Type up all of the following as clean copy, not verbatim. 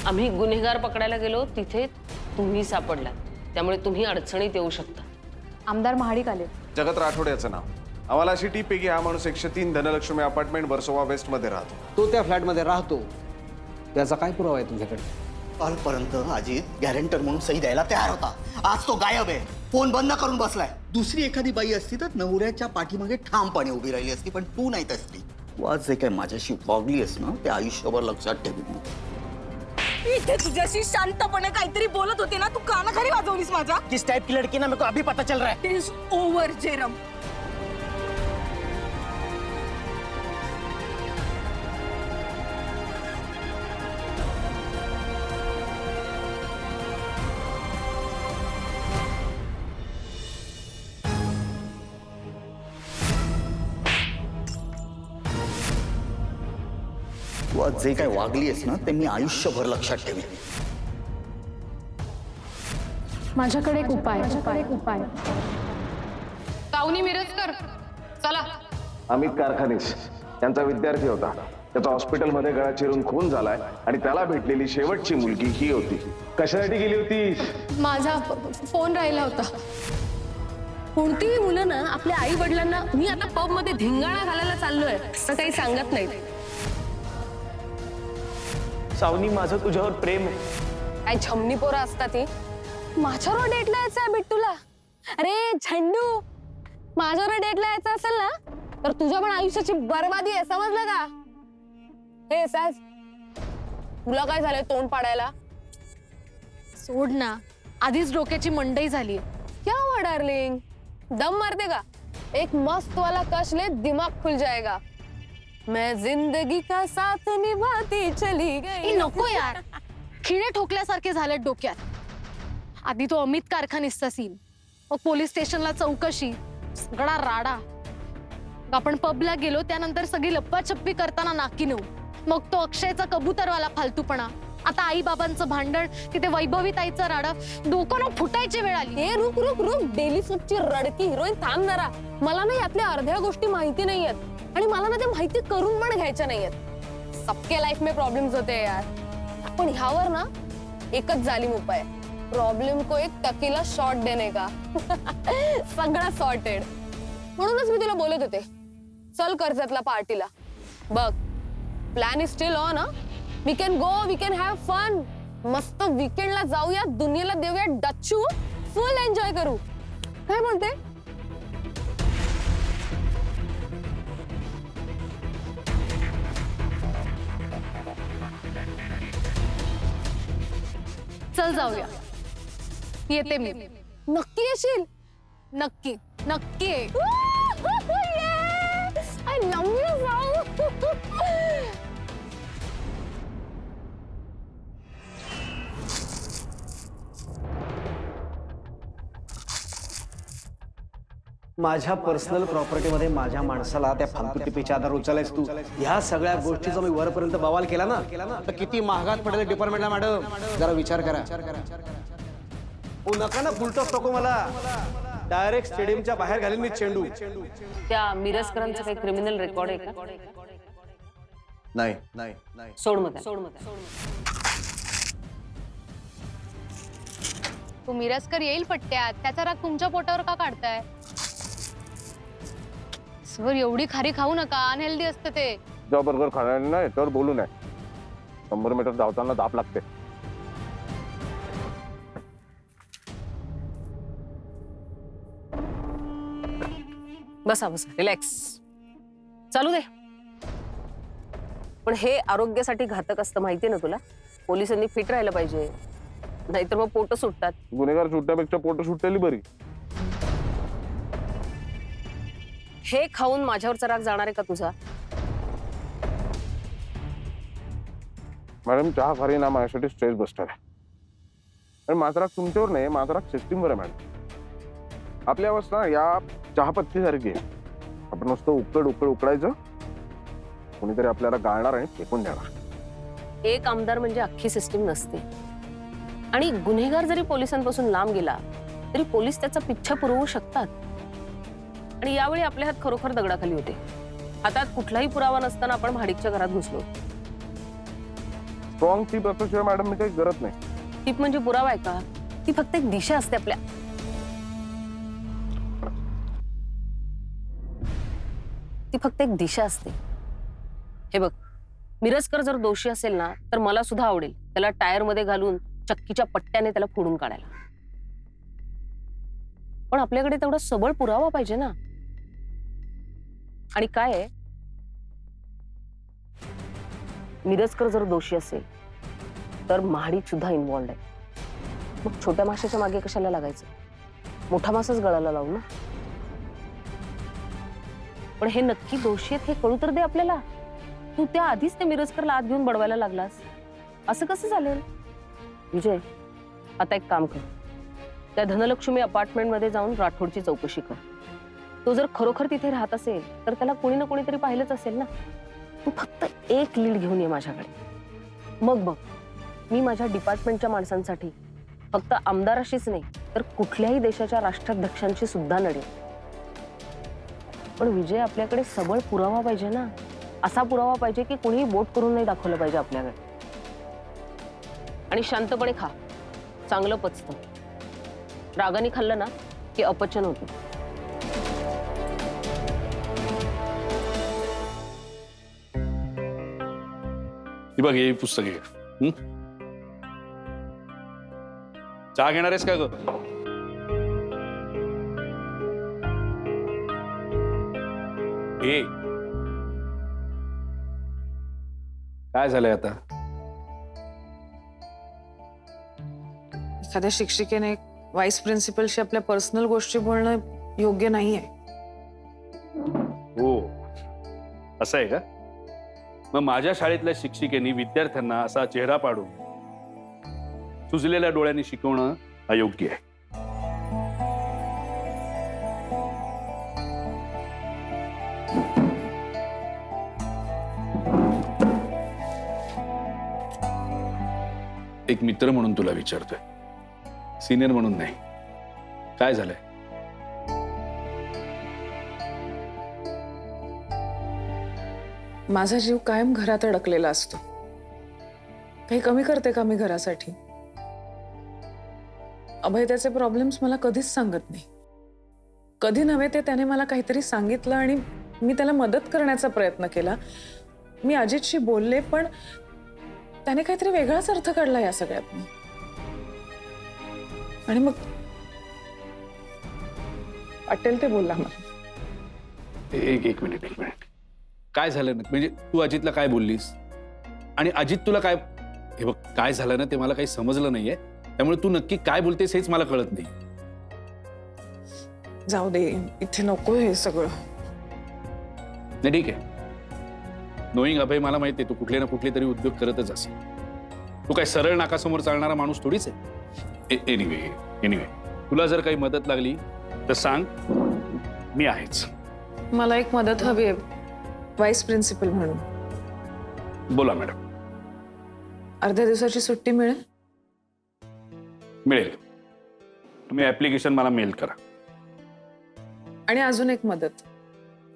आम्ही गुन्हेगार पकडायला गेलो तिथे तुम्ही सापडलात, त्यामुळे तुम्ही अडचणीत येऊ शकता. आमदार महाडिक आले. जगत राठोड याचं नाव. आम्हाला अशी टीप आहे की हा माणूस 103 धनलक्ष्मी अपार्टमेंट वर्सोवा वेस्ट मध्ये राहतो. तो त्या फ्लॅटमध्ये राहतो, त्याचा काय पुरावा आहे तुझ्याकडे? कालपर्यंत अजित गॅरेंटर म्हणून सही द्यायला तयार होता. आज तो गायब आहे, फोन बंद करून बसलाय. दुसरी एखादी बाई असती तर नवऱ्याच्या पाठीमागे ठामपणे उभी राहिली असती, पण तू नाही तसली. तू आज जे काय माझ्याशी वागली आहेस ना, ते आयुष्यभर लक्षात ठेवी. इथे तुझ्याशी शांतपणे काहीतरी बोलत होते ना, तू कानाखाली वाजवलीस माझा. किस टाइप की लड़की ना मेरे को अभी पता चल रहा है. Is over Jeram. तू आज जे काय वागली आहेस ना, ते मी आयुष्यभर लक्षात ठेवी. माझ्याकडे एक उपाय. तावनी मिरजकर, चला. अमित कारखानीस यांचा विद्यार्थी होता. त्याचा हॉस्पिटलमध्ये गळा चिरून खून झालाय आणि त्याला भेटलेली शेवटची मुलगी ही होती. कशासाठी गेली होती? माझा फोन राहिला होता. कोणतीही मुलं ना आपल्या आई वडिलांना मी आता पब मध्ये धिंगाणा घालायला चाललोय असं काही सांगत नाहीत. सावनी, माझं तुझ्यावर प्रेम आहे. काय छमणी पोरं असतात ती. माझ्यावर डेटला यायचं आहे बिट्टूला. अरे झंडू, माझ्यावर डेटला यायचं असेल ना तर तुझ्या पण आयुष्याची बर्बादी आहे, समजलं का? हे सास, तुला काय झालंय तोंड पाडायला? सोड ना, आधीच डोक्याची मंडई झाली. क्या हुआ डार्लिंग, दम मारते का? एक मस्त वाला कश ले, दिमाग खुल जाएगा. मैं जिंदगी का साथ निभाती चली गई. नको यार, खिळे ठोकल्यासारखे झाले डोक्यात. आधी तो अमित कारखानीसचा सीन, मग पोलीस स्टेशनला चौकशी, सगळा राडा. आपण पबला गेलो त्यानंतर सगळी लप्पाछप्पी करताना नाकी नऊ. मग तो अक्षयचा कबूतरवाला फालतूपणा. आता आई बाबांचं भांडण, तिथे वैभवी ताईचं राडा. डोकं ना फुटायची वेळ आली. ए रुक रुक रुक, डेली सोपची रडकी हिरोईन थांब जरा. मला ना यातल्या अर्ध्या गोष्टी माहिती नाहीयेत आणि मला ना ते माहिती करून पण घ्यायच्या नाहीयेत. सबके लाईफ में प्रॉब्लेम्स होते यार. पण ह्यावर ना एकच जालिम उपाय, प्रॉब्लेम को एक टकीला शॉट देने का. सगळा सॉर्टेड. म्हणूनच मी तुला बोलत होते, चल कर्जतला पार्टीला. बघ, plan is still on. We can go, we can have fun. मस्त वीकेंडला जाऊया, दुनियेला देऊया डच्चू, फुल एन्जॉय करू. काय बोलते? चल जाऊया. येते मी. नक्की येशील? नक्की नक्की. आय लव्ह यू भाऊ. माझ्या पर्सनल प्रॉपर्टीमध्ये माझ्या माणसाला त्या फालतू टिपीच्या आधार उचलायस तू. ह्या सगळ्या गोष्टीचा मी वरपर्यंत बवाल केला ना तर किती महागात पडेल डिपार्टमेंटला. मॅडम जरा विचार करा. ओ नका ना, फुलटॉस नको मला. डायरेक्ट स्टेडियमच्या बाहेर घालीन मी चेंडू. त्या मिरजकरांचं काही क्रिमिनल रेकॉर्ड आहे का? नाही नाही नाही. सोड मग. तू मिरजकर येईल पट्ट्यात, त्याचा राग तुमच्या पोटावर का काढताय? सर एवढी खारी खाऊ नका, अनहेल्दी असतं ते. जेव्हा बर्गर खाणार नाही तर बोलू नये. 100 मीटर धावताना धाप लागते. बसा बसा, रिलॅक्स. चालू दे. पण हे आरोग्यासाठी घातक असतं, माहितीये ना तुला. पोलिसांनी फिट राहिलं पाहिजे, नाहीतर मग पोट सुटतात. गुन्हेगार सुटण्यापेक्षा पोट सुटलेली बरी. हे खाऊन माझ्यावरचा राग जाणार आहे का तुझा? मॅडम, चहा खारी ना माझ्यासाठी स्ट्रेस बस्टर आहे. आणि माझा राग तुमच्यावर नाही, माझा राग सिस्टीमवर आहे मॅडम. आपली अवस्था या चहापत्ती सारखी आहे. आपण नुसतं उकडायचं, कोणीतरी आपल्याला गाळणार आणि फेकून देणार. एक आमदार म्हणजे अख्खी सिस्टीम नसते. आणि गुन्हेगार जरी पोलिसांपासून लांब गेला तरी पोलीस त्याचा पिच्छा पुरवू शकतात. आणि यावेळी आपल्या हात खरोखर दगडाखाली होते. हातात कुठलाही पुरावा नसताना आपण महाडिकच्या घरात घुसलो. स्ट्रॉंग टीप असल्याशिवाय मॅडम मी काही करत नाही. टीप म्हणजे पुरावा आहे का? ती फक्त एक दिशा असते आपल्या. ती फक्त एक दिशा असते. हे बघ, मिरजकर जर दोषी असेल ना तर मला सुद्धा आवडेल त्याला टायर मध्ये घालून चक्कीच्या पट्ट्याने त्याला फोडून काढायला. पण आपल्याकडे तेवढा सबळ पुरावा पाहिजे ना. आणि काय आहे, मिरजकर जर दोषी असेल तर महाडिक सुद्धा इन्व्हॉल्ड आहे. मग छोट्या माशाच्या मागे कशाला लागायचं? मोठा मासाच गळाला लावू ना. पण हे नक्की दोषी आहेत हे कळू तर दे आपल्याला. तू त्या आधीच ते मिरजकरला आत घेऊन बडवायला लागलास. असं कसं झालं? विजय, आता एक काम कर, त्या धनलक्ष्मी अपार्टमेंट मध्ये जाऊन राठोडची चौकशी कर. तो जर खरोखर तिथे राहत असेल तर त्याला कोणी ना कोणीतरी पाहिलंच असेल ना. तू फक्त एक लीड घेऊन ये माझ्याकडे. मग बघ, मी माझ्या डिपार्टमेंटच्या माणसांसाठी फक्त आमदाराशीच नाही तर कुठल्याही देशाच्या राष्ट्राध्यक्षांशी सुद्धा लढेल. पण विजय, आपल्याकडे सबळ पुरावा पाहिजे ना. असा पुरावा पाहिजे की कोणीही बोट करून नाही दाखवलं पाहिजे आपल्याकडे. आणि शांतपणे खा, चांगलं पचतं. रागाने खाल्लं ना की अपचन होतं. ही बघ, हे पुस्तक आहे. चहा घेणार आहेस का ग? ए, काय झालंय आता? एखाद्या शिक्षिकेने व्हाईस प्रिन्सिपलशी आपल्या पर्सनल गोष्टी बोलणं योग्य नाहीये. हो, असं आहे का? मग माझ्या शाळेतल्या शिक्षिकेनी विद्यार्थ्यांना असा चेहरा पाडून सुजलेल्या डोळ्यांनी शिकवणं अयोग्य आहे. एक मित्र म्हणून तुला विचारतोय, सिनियर म्हणून नाही. काय झालंय? माझा जीव कायम घरात अडकलेला असतो. काही कमी करते का मी घरासाठी? अभय त्याचे प्रॉब्लेम्स मला कधीच सांगत नाही. कधी नव्हे ते त्याने मला काहीतरी सांगितलं आणि मी त्याला मदत करण्याचा प्रयत्न केला. मी अजितशी बोलले पण त्याने काहीतरी वेगळाच अर्थ काढला या सगळ्यात. आणि मग वाटेल ते बोलला मला. एक मिनिट. काय झालं ना? म्हणजे तू अजितला काय बोललीस आणि अजित तुला काय? हे बघ, काय झालं ना ते मला काही समजलं नाहीये. त्यामुळे तू नक्की काय बोलतेस हेच मला कळत नाही. जाऊ दे, इथे नको हे सगळं. नाही, ठीक आहे. नोईंग अभय, मला माहिती आहे तू कुठले ना कुठले तरी उद्योग करतच असेल. तू काय सरळ नाकासमोर चालणारा माणूस थोडीच आहे. एनिवे तुला जर काही मदत लागली तर सांग, मी आहेच. मला एक मदत हवी आहे व्हाईस प्रिन्सिपल म्हणून. बोला मॅडम. अर्ध्या दिवसाची सुट्टी मिळेल? मिळेल. तुम्ही ऍप्लिकेशन मला मेल करा. आणि अजून एक मदत,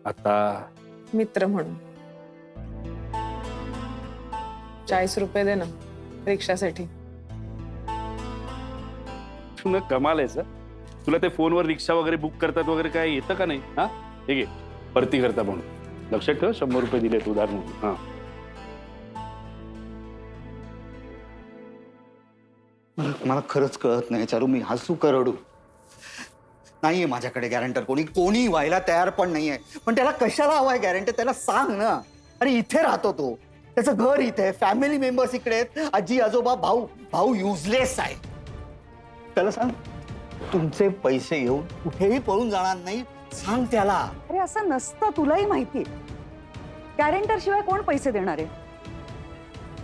आता मित्र म्हणून 40 रुपये दे ना रिक्षासाठी. तू न कमाल आहेस. तुला ते फोनवर रिक्षा वगैरे बुक करतात वगैरे काय येतं का नाही? हा, हे घे, परती करता म्हणून. लक्षात ठेव, 100 रुपये दिले तू उधार म्हणून. हा, मला खरंच कळत नाही चारू, मी हसू का रडू? नाहीये माझ्याकडे गॅरंटर. कोणी व्हायला तयार पण नाहीये. पण त्याला कशाला हवाय गॅरंटर? त्याला सांग ना. अरे इथे राहतो तो, त्याचं घर इथे, फॅमिली मेंबर्स इकडे आहेत, आजी आजोबा, भाऊ युजलेस आहे. त्याला सांग तुमचे पैसे घेऊन कुठेही पळून जाणार नाही. सांग त्याला. अरे असं नसतं, तुलाही माहितीये. गॅरेंटर शिवाय कोण पैसे देणार आहे?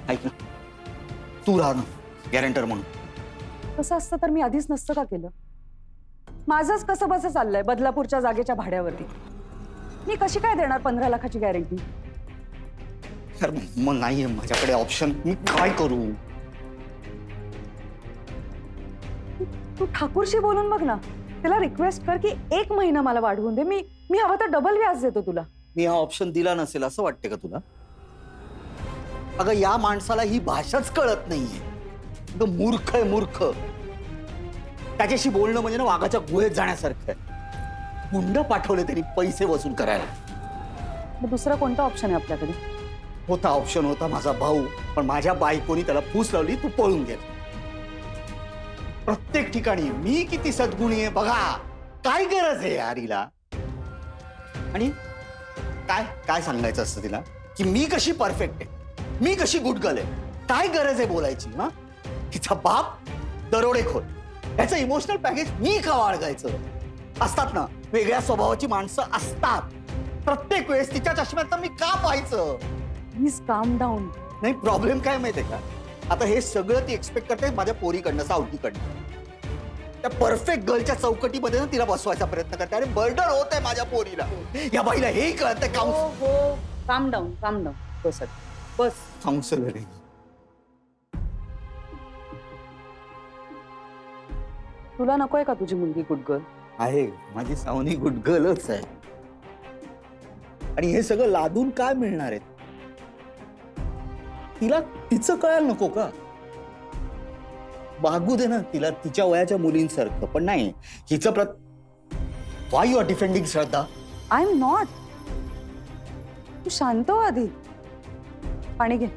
ऐक ना, तू राह ना गॅरंटर म्हणून. तसं असतं तर मी आधीच नसतं का केलं? माझंच कसं बसं चाललंय बदलापूरच्या जागेच्या भाड्यावरती. मी कशी काय देणार 15 लाखाची गॅरंटी? यार मग नाहीये माझ्याकडे ऑप्शन. मी काय करू? तू ठाकूरशी बोलून बघ ना. त्याला रिक्वेस्ट कर की 1 महिना मला वाढवून दे. मी हवं तर डबल व्याज देतो तुला. मी हा ऑप्शन दिला नसेल असं वाटते का तुला? अगं या माणसाला ही भाषाच कळत नाहीये. अगं मूर्ख आहे मूर्ख. त्याच्याशी बोलणं म्हणजे ना वाघाच्या गुहेत जाण्यासारखं आहे. गुंड पाठवले तरी पैसे वसूल करायला. मग दुसरा कोणता ऑप्शन आहे आपल्याकडे? होता ऑप्शन होता माझा भाऊ, पण माझ्या बायकोनी त्याला फूस लावली, तू पळून गेला. प्रत्येक ठिकाणी मी किती सद्गुणी आहे बघा. काय गरज आहे यार हिला? आणि काय काय सांगायचं असतं तिला की मी कशी परफेक्ट आहे, मी कशी गुड गर्ल आहे? काय गरज आहे बोलायची? हा, तिचा बाप दरोडेखोर, त्याचं इमोशनल पॅकेज मी का बाळगायचं? असतात ना वेगळ्या स्वभावाची माणसं असतात. प्रत्येक वेळेस तिच्या चष्म्यात मी का पाहायचं? प्लीज काम डाऊन. नाही, प्रॉब्लेम काय माहितीये का, आता हे सगळं ती एक्सपेक्ट करते माझ्या पोरीकडनं, सावतीकडनं. त्या परफेक्ट गर्लच्या चौकटीमध्ये ना तिला बसवायचा प्रयत्न करते. अरे बर्डर होत आहे माझ्या पोरीला. या बाईला हेही कळतंय. हो, काम डाऊन, काम डाऊन. बस बस. काउन्सिलर आहे. तुला नकोय का तुझी मुलगी गुड गर्ल? आहे, माझी सावनी गुड गर्लच आहे. आणि हे सगळं लादून काय मिळणार आहे? तिला तिचं कळायला नको का? वागू दे ना तिला तिच्या वयाच्या मुलींसारखं. पण नाही, हिचं why are you defending Shraddha? I am not. तू शांत हो आधी. पाणी घे.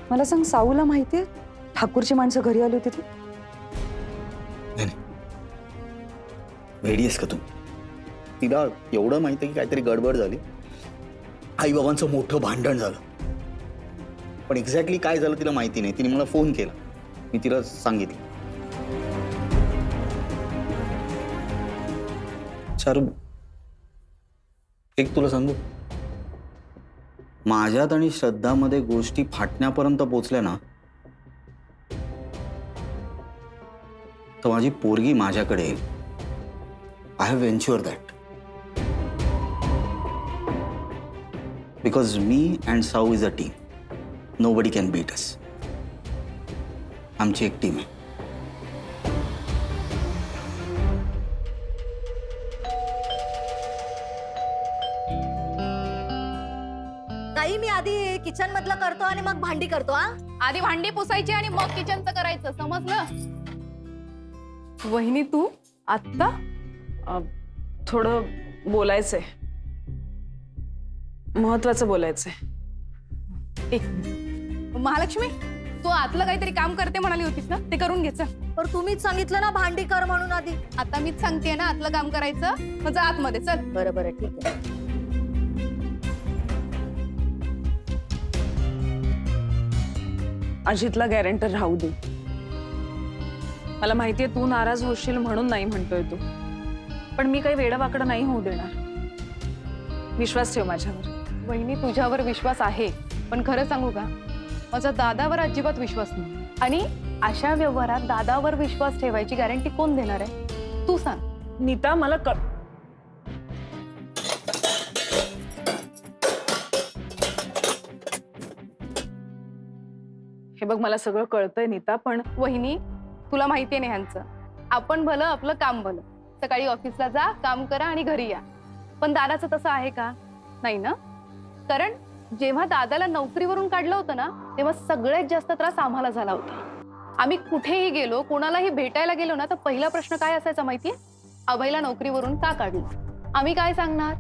मला सांग, साऊला माहितीये ठाकूरची माणसं घरी आली होती ती? वेडी आहेस का तू? तिला एवढं माहिती की काहीतरी गडबड झाली, आई बाबांचं मोठं भांडण झालं. पण एक्झॅक्टली काय झालं तिला माहिती नाही. तिने मला फोन केला, मी तिला सांगितलं. चारू, एक तुला सांगू, माझ्यात आणि श्रद्धामध्ये गोष्टी फाटण्यापर्यंत पोचल्या ना तर माझी पोरगी माझ्याकडे येईल. I have ensure that. Because मी and Sau is a team. Nobody can beat us. आमची एक टीम आहे. ताई, मी आधी किचन मधलं करतो आणि मग भांडी करतो. हा, आधी भांडी पुसायची आणि मग किचनचं करायचं, समजलं? वहिनी तू आत्ता? थोडं बोलायचंय, महत्वाचं बोलायचंय. एक महालक्ष्मी, तू आतलं काहीतरी काम करते म्हणाली होतीस ना, ते करून घे. चल. पण तुम्हीच सांगितलं ना भांडी कर म्हणून आधी. आता मीच सांगते ना आतलं काम करायचं. मग जा आतमध्ये. चल. बरं बरं, ठीक आहे. अजितला गॅरंटर राहू दे. मला माहितीये तू नाराज होशील म्हणून नाही म्हणतोय तू, पण मी काही वेडावाकडं नाही होऊ देणार. विश्वास ठेव माझ्यावर. वहिनी, तुझ्यावर विश्वास आहे, पण खरं सांगू का, माझा दादावर अजिबात विश्वास नाही. आणि अशा व्यवहारात दादावर विश्वास ठेवायची गॅरंटी कोण देणार आहे? तू सांग. नीता, मला हे बघ, मला सगळं कळतंय नीता, पण वहिनी, तुला माहितीये ना ह्यांचं. आपण भलं, आपलं काम भलं. सकाळी ऑफिसला जा, काम करा आणि घरी या. पण दादाचं तसं आहे का? नाही ना. कारण जेव्हा दादाला नोकरीवरून काढलं होतं ना, तेव्हा सगळ्यात जास्त त्रास आम्हाला झाला होता. आम्ही कुठेही गेलो, कोणालाही भेटायला गेलो ना, तर पहिला प्रश्न काय असायचा माहितीये? अभयला नोकरीवरून का काढलं? आम्ही काय सांगणार?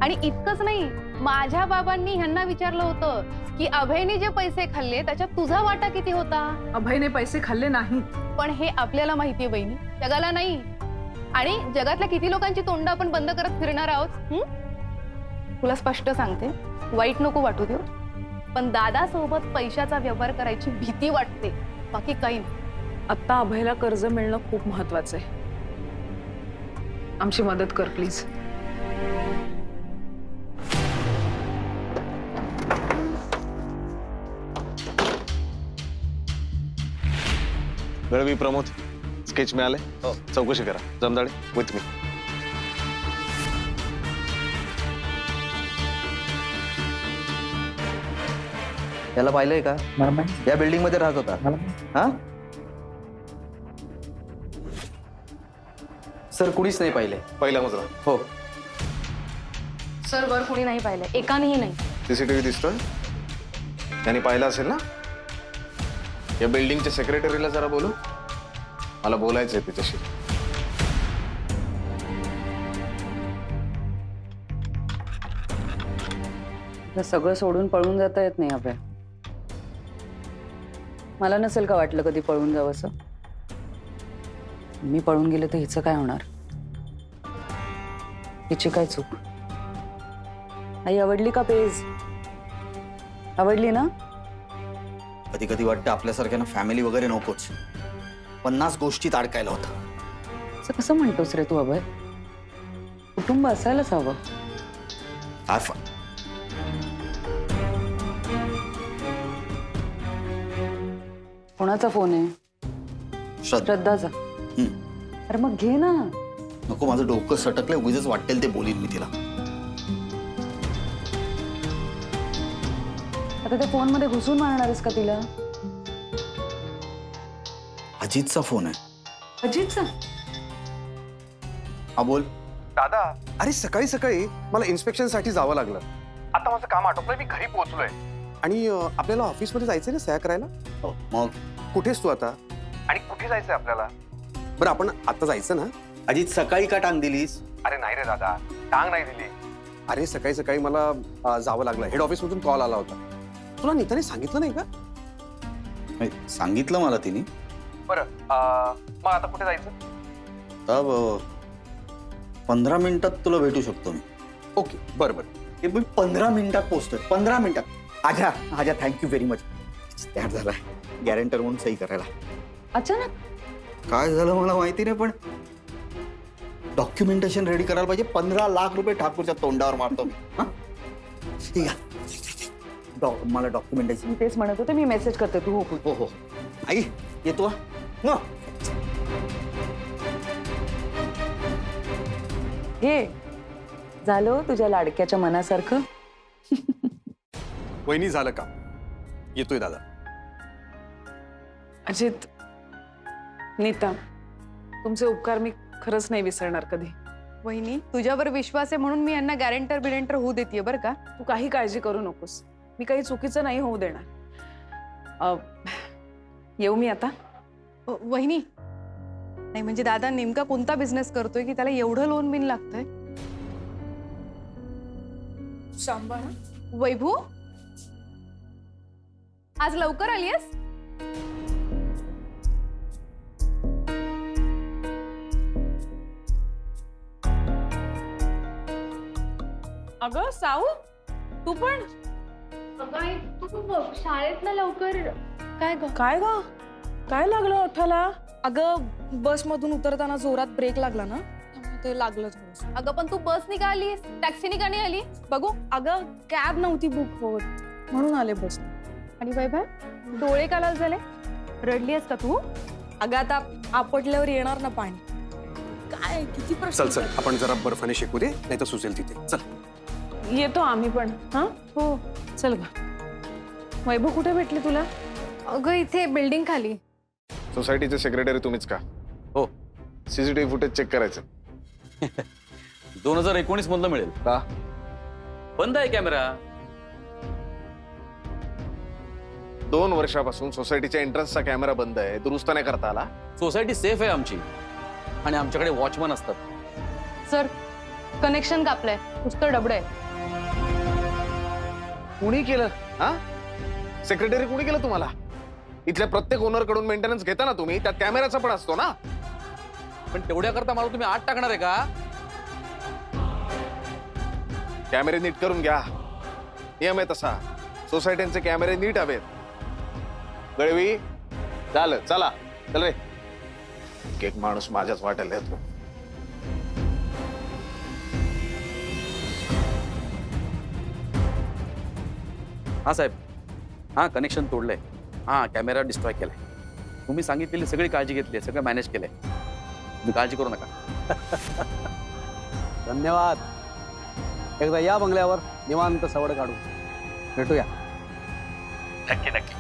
आणि इतकंच नाही, माझ्या बाबांनी ह्यांना विचारलं होतं की अभयने जे पैसे खाल्ले त्याच्यात तुझा वाटा किती होता? अभयने पैसे खाल्ले नाही. पण हे आपल्याला माहितीये बहिणी, जगाला नाही. आणि जगातल्या किती लोकांची तोंड आपण बंद करत फिरणार आहोत. तुला स्पष्ट सांगते, वाईट नको वाटू देऊ, पण दादा सोबत पैशाचा व्यवहार करायची भीती वाटते, बाकी काही नाही. आता अभयला कर्ज मिळणं खूप महत्वाचं आहे. आमची मदत कर please. Madam, me Pramod. Sketch मिळाले, चौकशी करा. Jamdade with me. याला पाहिलंय का? या बिल्डिंग मध्ये राहत होता. हा सर, कुणीच नाही पाहिले. पहिला मजला. हो सर वर कोणी नाही पाहिलंय, एकानेही नाही. सीसीटीव्ही दिसतोय? त्यांनी पाहिलं असेल ना? या बिल्डिंगच्या सेक्रेटरीला जरा बोलू, मला बोलायचंय तिच्याशी. हे सगळं सोडून पळून जाता येत नाही अभय. मला नसेल का वाटलं कधी पळून जावं असं. मी पळून गेले तर हिचं काय होणार? हिची काय चूक? आई आवडली का पेज? आवडली ना? कधी कधी वाटतं आपल्यासारख्यानं फॅमिली वगैरे नकोच, 50 गोष्टीत अडकायला होतं. असं कसं म्हणतोस रे तू अभय? कुटुंब असायलाच हवं. काय कोणाचा फोन आहे? श्रद्धाचा. अरे मग घे ना. नको, माझं डोकं सटकलं, उगीच वाटेल ते बोलीन मी तिला. आता त्या फोन मध्ये घुसून मारणारच का तिला? अजितचा फोन आहे. अजितचा? हा बोल. दादा, अरे सकाळी सकाळी मला इन्स्पेक्शन साठी जावं लागलं. आता माझं काम आटोपलंय, मी घरी पोहोचलोय. आणि आपल्याला ऑफिसमध्ये जायचंय ना सह्या करायला. मग कुठेस तू आता? आणि कुठे जायचंय आपल्याला? बरं आपण आता जायचं ना? अजित, सकाळी का टांग दिलीस? अरे नाही रे दादा, टांग नाही दिली. अरे सकाळी सकाळी मला जावं लागलं. हेड ऑफिस मधून कॉल आला होता. तुला नीताने सांगितलं नाही का? सांगितलं मला तिने. बरं मग आता कुठे जायचं? 15 मिनिटात तुला भेटू शकतो मी. ओके बरं बरं. हे मी 15 मिनिटात पोहोचतोय. 15 मिनिटात. आजा आजा, थँक्यू व्हेरी मच. तयार झालाय गॅरेंटर म्हणून सही करायला. अचानक काय झालं मला माहिती नाही, पण डॉक्युमेंटेशन रेडी करायला पाहिजे. 15 लाख रुपये ठाकूरच्या तोंडावर मारतो मी. ठीक आहे, मला डॉक्युमेंटेशन. मी तेच म्हणत होते, मी मेसेज करते, तू हो. हो हो आई येतो. हा. घे. झालं तुझ्या लाडक्याच्या मनासारखं. वहिनी झालं का? येतोय दादा. अजित, नीता, तुमचे उपकार मी खरंच नाही विसरणार कधी. वहिनी, तुझ्यावर विश्वास आहे म्हणून मी यांना गॅरेंटर बिरेंटर होऊ देते बरं का. तू काही काळजी करू नकोस, मी काही चुकीचं नाही होऊ देणार. येऊ मी आता? वहिनी, नाही म्हणजे दादा नेमका कोणता बिझनेस करतोय की त्याला एवढं लोन बिन लागतंय? सांभाळा. वैभू, आज लवकर आलीयस? अगं साऊ, तू पण? शाळेत ना लवकर काय ग? काय ग? काय लागलं ओठाला? अगं बस मधून उतरताना जोरात ब्रेक लागला ना, ते लागलं थोडंसं. अगं पण तू बसनी का आलीस? टॅक्सीनी का नाही आली? बघू. अगं कॅब नव्हती बुक होत म्हणून आले बस. आणि वैभव, डोळे का लाल झाले? रडलीस का तू? अगं आता आपटल्यावर येणार ना पाणी. काय किती प्रश्न. चल आपण जरा बर्फाने शेकू दे, नाही तर सुचेल तिथे. चल. येतो आम्ही पण. हा हो, चल ग. वैभव कुठे भेटली तुला? अगं इथे बिल्डिंग खाली. सोसायटीचे सेक्रेटरी तुम्हीच का? हो. सीसीटीव्ही फुटेज चेक करायचं. 2019 मधलं मिळेल का? बंद आहे कॅमेरा. 2 वर्षापासून सोसायटीच्या एंट्रन्सचा कॅमेरा बंद आहे, दुरुस्त नाही करता आला. सोसायटी सेफ आहे आमची आणि आमच्याकडे वॉचमन असतात. सर, कनेक्शन कापलंय, नुसतं डबडं आहे. कुणी केलं? हा, सेक्रेटरी कुणी केलं तुम्हाला? इथल्या प्रत्येक ओनर कडून मेंटेनन्स घेता ना तुम्ही, त्यात कॅमेराचा पण असतो ना. पण तेवढ्या करता मला तुम्ही आत टाकणार आहे का? कॅमेरे नीट करून घ्या, नियम आहे तसा. सोसायटीचे कॅमेरे नीट हवेत. गळवी झालं, चला चल रे. एक माणूस माझ्याच वाटेल येतो. हा साहेब, हा कनेक्शन तोडलंय, हा कॅमेरा डिस्ट्रॉय केलाय. तुम्ही सांगितलेली सगळी काळजी घेतली, सगळं मॅनेज केलंय. तुम्ही काळजी करू नका. धन्यवाद. एकदा या बंगल्यावर निवांत सवड काढू. भेटूया. नक्की नक्की.